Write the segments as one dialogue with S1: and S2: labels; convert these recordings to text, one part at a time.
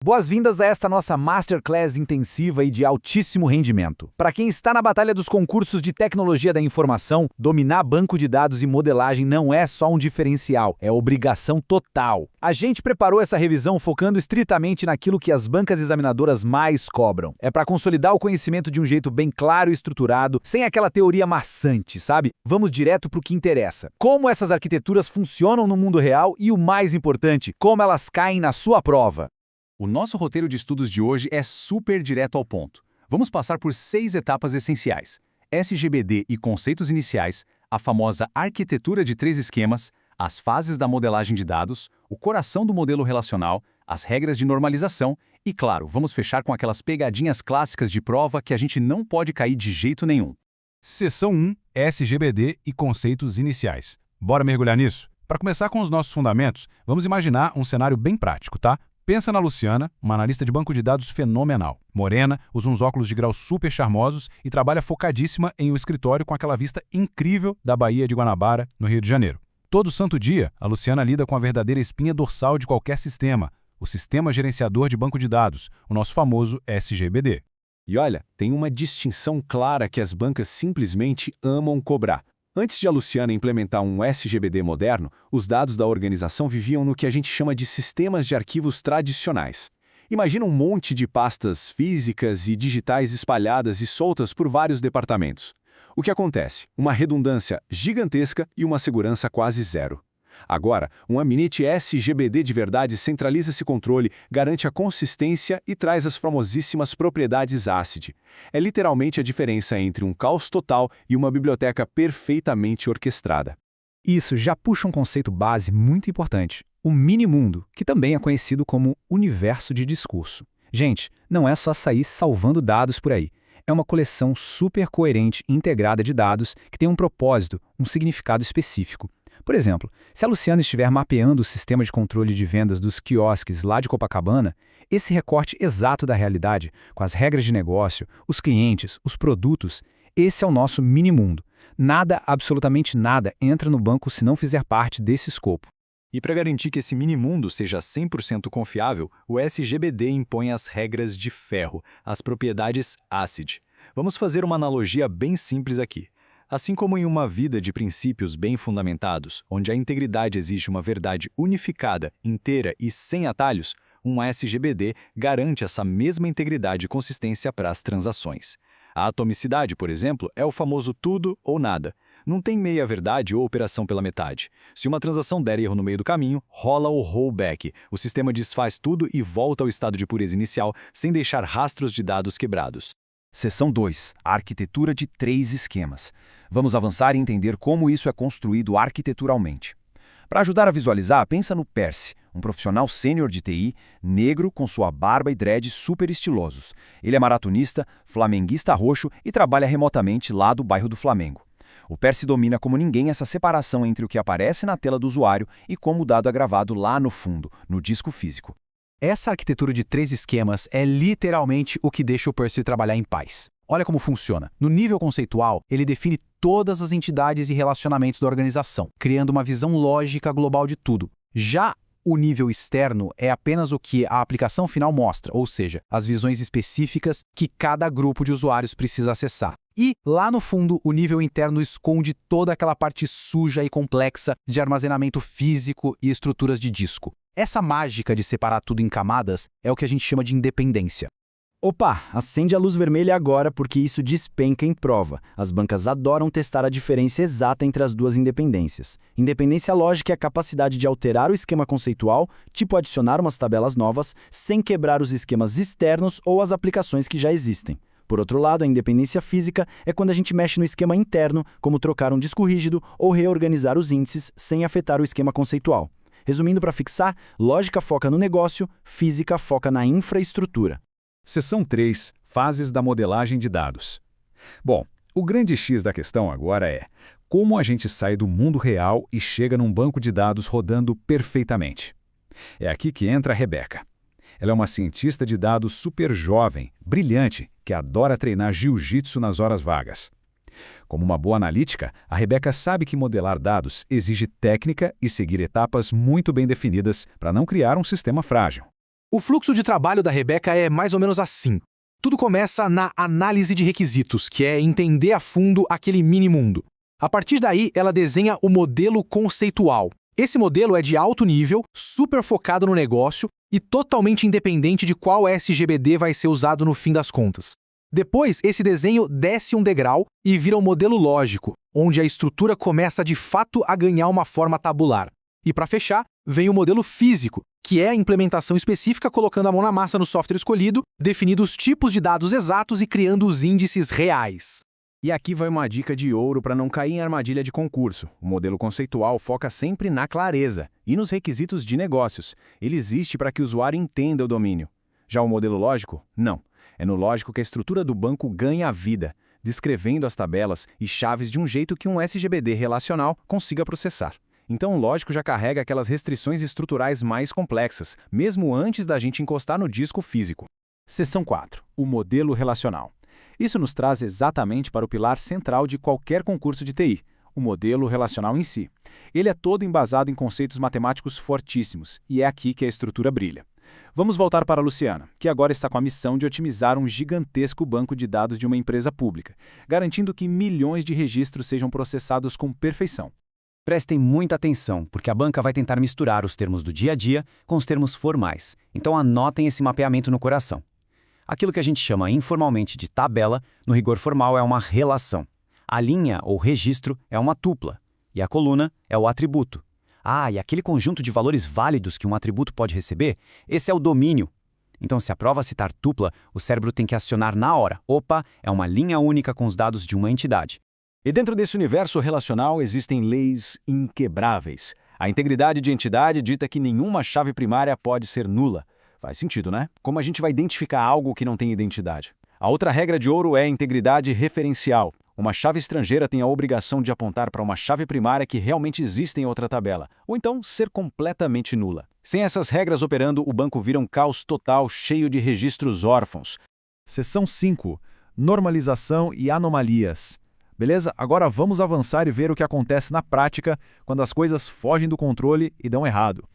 S1: Boas-vindas a esta nossa Masterclass intensiva e de altíssimo rendimento. Para quem está na batalha dos concursos de tecnologia da informação, dominar banco de dados e modelagem não é só um diferencial, é obrigação total. A gente preparou essa revisão focando estritamente naquilo que as bancas examinadoras mais cobram. É para consolidar o conhecimento de um jeito bem claro e estruturado, sem aquela teoria maçante, sabe? Vamos direto para o que interessa. Como essas arquiteturas funcionam no mundo real e, o mais importante, como elas caem na sua prova.
S2: O nosso roteiro de estudos de hoje é super direto ao ponto. Vamos passar por 6 etapas essenciais: SGBD e conceitos iniciais, a famosa arquitetura de 3 esquemas, as fases da modelagem de dados, o coração do modelo relacional, as regras de normalização e, claro, vamos fechar com aquelas pegadinhas clássicas de prova que a gente não pode cair de jeito nenhum.
S3: Seção 1, SGBD e conceitos iniciais. Bora mergulhar nisso? Para começar com os nossos fundamentos, vamos imaginar um cenário bem prático, tá? Pensa na Luciana, uma analista de banco de dados fenomenal. Morena, usa uns óculos de grau super charmosos e trabalha focadíssima em um escritório com aquela vista incrível da Baía de Guanabara, no Rio de Janeiro. Todo santo dia, a Luciana lida com a verdadeira espinha dorsal de qualquer sistema, o Sistema Gerenciador de Banco de Dados, o nosso famoso SGBD.
S2: E olha, tem uma distinção clara que as bancas simplesmente amam cobrar. Antes de a Luciana implementar um SGBD moderno, os dados da organização viviam no que a gente chama de sistemas de arquivos tradicionais. Imagina um monte de pastas físicas e digitais espalhadas e soltas por vários departamentos. O que acontece? Uma redundância gigantesca e uma segurança quase zero. Agora, um Aminit SGBD de verdade centraliza esse controle, garante a consistência e traz as famosíssimas propriedades ACID. É literalmente a diferença entre um caos total e uma biblioteca perfeitamente orquestrada.
S1: Isso já puxa um conceito base muito importante, o mini-mundo, que também é conhecido como universo de discurso. Gente, não é só sair salvando dados por aí. É uma coleção super coerente e integrada de dados que tem um propósito, um significado específico. Por exemplo, se a Luciana estiver mapeando o sistema de controle de vendas dos quiosques lá de Copacabana, esse recorte exato da realidade, com as regras de negócio, os clientes, os produtos, esse é o nosso mini-mundo. Nada, absolutamente nada, entra no banco se não fizer parte desse escopo.
S4: E para garantir que esse mini-mundo seja 100% confiável, o SGBD impõe as regras de ferro, as propriedades ACID. Vamos fazer uma analogia bem simples aqui. Assim como em uma vida de princípios bem fundamentados, onde a integridade exige uma verdade unificada, inteira e sem atalhos, um SGBD garante essa mesma integridade e consistência para as transações. A atomicidade, por exemplo, é o famoso tudo ou nada. Não tem meia-verdade ou operação pela metade. Se uma transação der erro no meio do caminho, rola o rollback. O sistema desfaz tudo e volta ao estado de pureza inicial, sem deixar rastros de dados quebrados.
S5: Seção 2. A arquitetura de 3 esquemas. Vamos avançar e entender como isso é construído arquiteturalmente. Para ajudar a visualizar, pensa no Percy, um profissional sênior de TI, negro com sua barba e dread super estilosos. Ele é maratonista, flamenguista roxo e trabalha remotamente lá do bairro do Flamengo. O Percy domina como ninguém essa separação entre o que aparece na tela do usuário e como o dado é gravado lá no fundo, no disco físico.
S1: Essa arquitetura de 3 esquemas é literalmente o que deixa o Percy trabalhar em paz. Olha como funciona. No nível conceitual, ele define todas as entidades e relacionamentos da organização, criando uma visão lógica global de tudo. Já o nível externo é apenas o que a aplicação final mostra, ou seja, as visões específicas que cada grupo de usuários precisa acessar. E, lá no fundo, o nível interno esconde toda aquela parte suja e complexa de armazenamento físico e estruturas de disco. Essa mágica de separar tudo em camadas é o que a gente chama de independência.
S6: Opa, acende a luz vermelha agora porque isso despenca em prova. As bancas adoram testar a diferença exata entre as duas independências. Independência lógica é a capacidade de alterar o esquema conceitual, tipo adicionar umas tabelas novas, sem quebrar os esquemas externos ou as aplicações que já existem. Por outro lado, a independência física é quando a gente mexe no esquema interno, como trocar um disco rígido ou reorganizar os índices sem afetar o esquema conceitual. Resumindo para fixar, lógica foca no negócio, física foca na infraestrutura.
S3: Seção 3. Fases da modelagem de dados. Bom, o grande X da questão agora é como a gente sai do mundo real e chega num banco de dados rodando perfeitamente. É aqui que entra a Rebeca. Ela é uma cientista de dados super jovem, brilhante, que adora treinar jiu-jitsu nas horas vagas. Como uma boa analítica, a Rebeca sabe que modelar dados exige técnica e seguir etapas muito bem definidas para não criar um sistema frágil.
S1: O fluxo de trabalho da Rebeca é mais ou menos assim. Tudo começa na análise de requisitos, que é entender a fundo aquele mini-mundo. A partir daí, ela desenha o modelo conceitual. Esse modelo é de alto nível, super focado no negócio e totalmente independente de qual SGBD vai ser usado no fim das contas. Depois, esse desenho desce um degrau e vira um modelo lógico, onde a estrutura começa de fato a ganhar uma forma tabular. E para fechar, vem o modelo físico, que é a implementação específica colocando a mão na massa no software escolhido, definindo os tipos de dados exatos e criando os índices reais.
S2: E aqui vai uma dica de ouro para não cair em armadilha de concurso. O modelo conceitual foca sempre na clareza e nos requisitos de negócios. Ele existe para que o usuário entenda o domínio. Já o modelo lógico, não. É no lógico que a estrutura do banco ganha vida, descrevendo as tabelas e chaves de um jeito que um SGBD relacional consiga processar. Então o lógico já carrega aquelas restrições estruturais mais complexas, mesmo antes da gente encostar no disco físico.
S3: Seção 4. O modelo relacional. Isso nos traz exatamente para o pilar central de qualquer concurso de TI, o modelo relacional em si. Ele é todo embasado em conceitos matemáticos fortíssimos, e é aqui que a estrutura brilha. Vamos voltar para a Luciana, que agora está com a missão de otimizar um gigantesco banco de dados de uma empresa pública, garantindo que milhões de registros sejam processados com perfeição.
S6: Prestem muita atenção, porque a banca vai tentar misturar os termos do dia a dia com os termos formais. Então anotem esse mapeamento no coração. Aquilo que a gente chama informalmente de tabela, no rigor formal é uma relação. A linha ou registro é uma tupla, e a coluna é o atributo. E aquele conjunto de valores válidos que um atributo pode receber, esse é o domínio. Então, se a prova citar tupla, o cérebro tem que acionar na hora. Opa, é uma linha única com os dados de uma entidade.
S4: E dentro desse universo relacional existem leis inquebráveis. A integridade de entidade dita que nenhuma chave primária pode ser nula. Faz sentido, né? Como a gente vai identificar algo que não tem identidade? A outra regra de ouro é a integridade referencial. Uma chave estrangeira tem a obrigação de apontar para uma chave primária que realmente existe em outra tabela, ou então ser completamente nula. Sem essas regras operando, o banco vira um caos total cheio de registros órfãos.
S3: Seção 5. Normalização e anomalias. Beleza? Agora vamos avançar e ver o que acontece na prática quando as coisas fogem do controle e dão errado.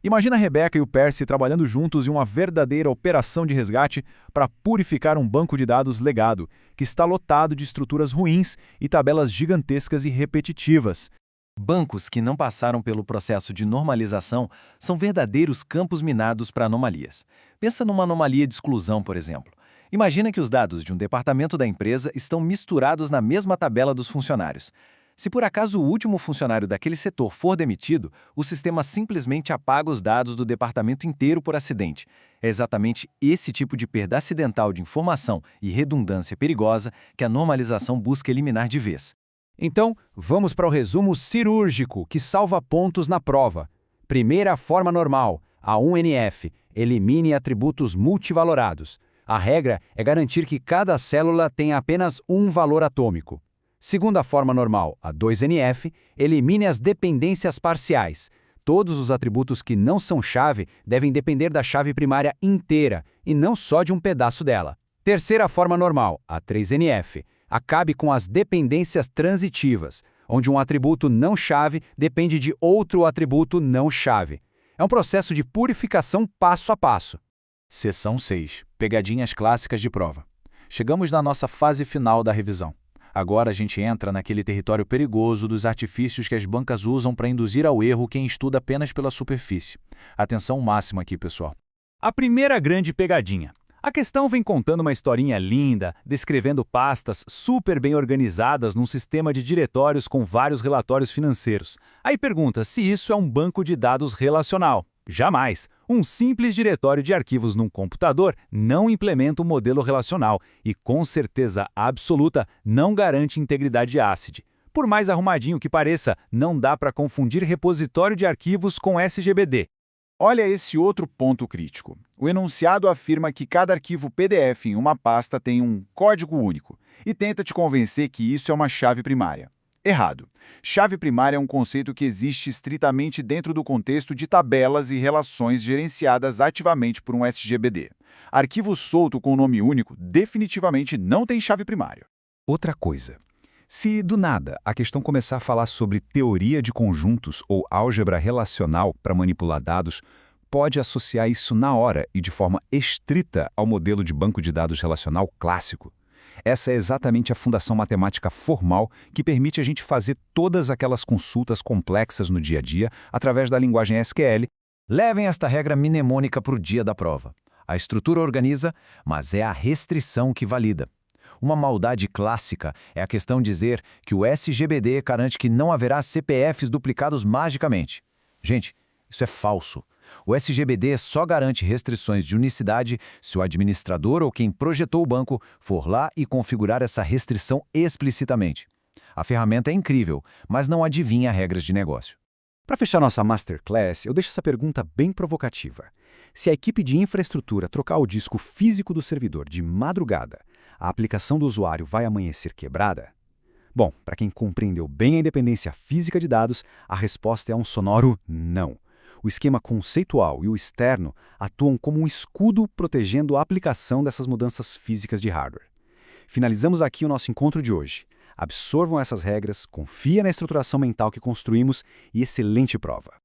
S3: Imagina a Rebeca e o Percy trabalhando juntos em uma verdadeira operação de resgate para purificar um banco de dados legado, que está lotado de estruturas ruins e tabelas gigantescas e repetitivas.
S5: Bancos que não passaram pelo processo de normalização são verdadeiros campos minados para anomalias. Pensa numa anomalia de exclusão, por exemplo. Imagina que os dados de um departamento da empresa estão misturados na mesma tabela dos funcionários. Se por acaso o último funcionário daquele setor for demitido, o sistema simplesmente apaga os dados do departamento inteiro por acidente. É exatamente esse tipo de perda acidental de informação e redundância perigosa que a normalização busca eliminar de vez.
S3: Então, vamos para o resumo cirúrgico que salva pontos na prova. Primeira forma normal, a 1NF, elimine atributos multivalorados. A regra é garantir que cada célula tenha apenas um valor atômico. Segunda forma normal, a 2NF, elimine as dependências parciais. Todos os atributos que não são chave devem depender da chave primária inteira, e não só de um pedaço dela. Terceira forma normal, a 3NF, acabe com as dependências transitivas, onde um atributo não chave depende de outro atributo não chave. É um processo de purificação passo a passo.
S1: Seção 6. Pegadinhas clássicas de prova. Chegamos na nossa fase final da revisão. Agora a gente entra naquele território perigoso dos artifícios que as bancas usam para induzir ao erro quem estuda apenas pela superfície. Atenção máxima aqui, pessoal.
S3: A primeira grande pegadinha. A questão vem contando uma historinha linda, descrevendo pastas super bem organizadas num sistema de diretórios com vários relatórios financeiros. Aí pergunta se isso é um banco de dados relacional. Jamais! Um simples diretório de arquivos num computador não implementa um modelo relacional e, com certeza absoluta, não garante integridade ACID. Por mais arrumadinho que pareça, não dá para confundir repositório de arquivos com SGBD.
S2: Olha esse outro ponto crítico. O enunciado afirma que cada arquivo PDF em uma pasta tem um código único e tenta te convencer que isso é uma chave primária. Errado. Chave primária é um conceito que existe estritamente dentro do contexto de tabelas e relações gerenciadas ativamente por um SGBD. Arquivo solto com nome único definitivamente não tem chave primária.
S7: Outra coisa. Se, do nada, a questão começar a falar sobre teoria de conjuntos ou álgebra relacional para manipular dados, pode associar isso na hora e de forma estrita ao modelo de banco de dados relacional clássico. Essa é exatamente a fundação matemática formal que permite a gente fazer todas aquelas consultas complexas no dia a dia através da linguagem SQL.
S5: Levem esta regra mnemônica para o dia da prova. A estrutura organiza, mas é a restrição que valida. Uma maldade clássica é a questão de dizer que o SGBD garante que não haverá CPFs duplicados magicamente. Gente, isso é falso. O SGBD só garante restrições de unicidade se o administrador ou quem projetou o banco for lá e configurar essa restrição explicitamente. A ferramenta é incrível, mas não adivinha regras de negócio.
S2: Para fechar nossa Masterclass, eu deixo essa pergunta bem provocativa. Se a equipe de infraestrutura trocar o disco físico do servidor de madrugada, a aplicação do usuário vai amanhecer quebrada? Bom, para quem compreendeu bem a independência física de dados, a resposta é um sonoro não. O esquema conceitual e o externo atuam como um escudo protegendo a aplicação dessas mudanças físicas de hardware. Finalizamos aqui o nosso encontro de hoje. Absorvam essas regras, confiem na estruturação mental que construímos e excelente prova!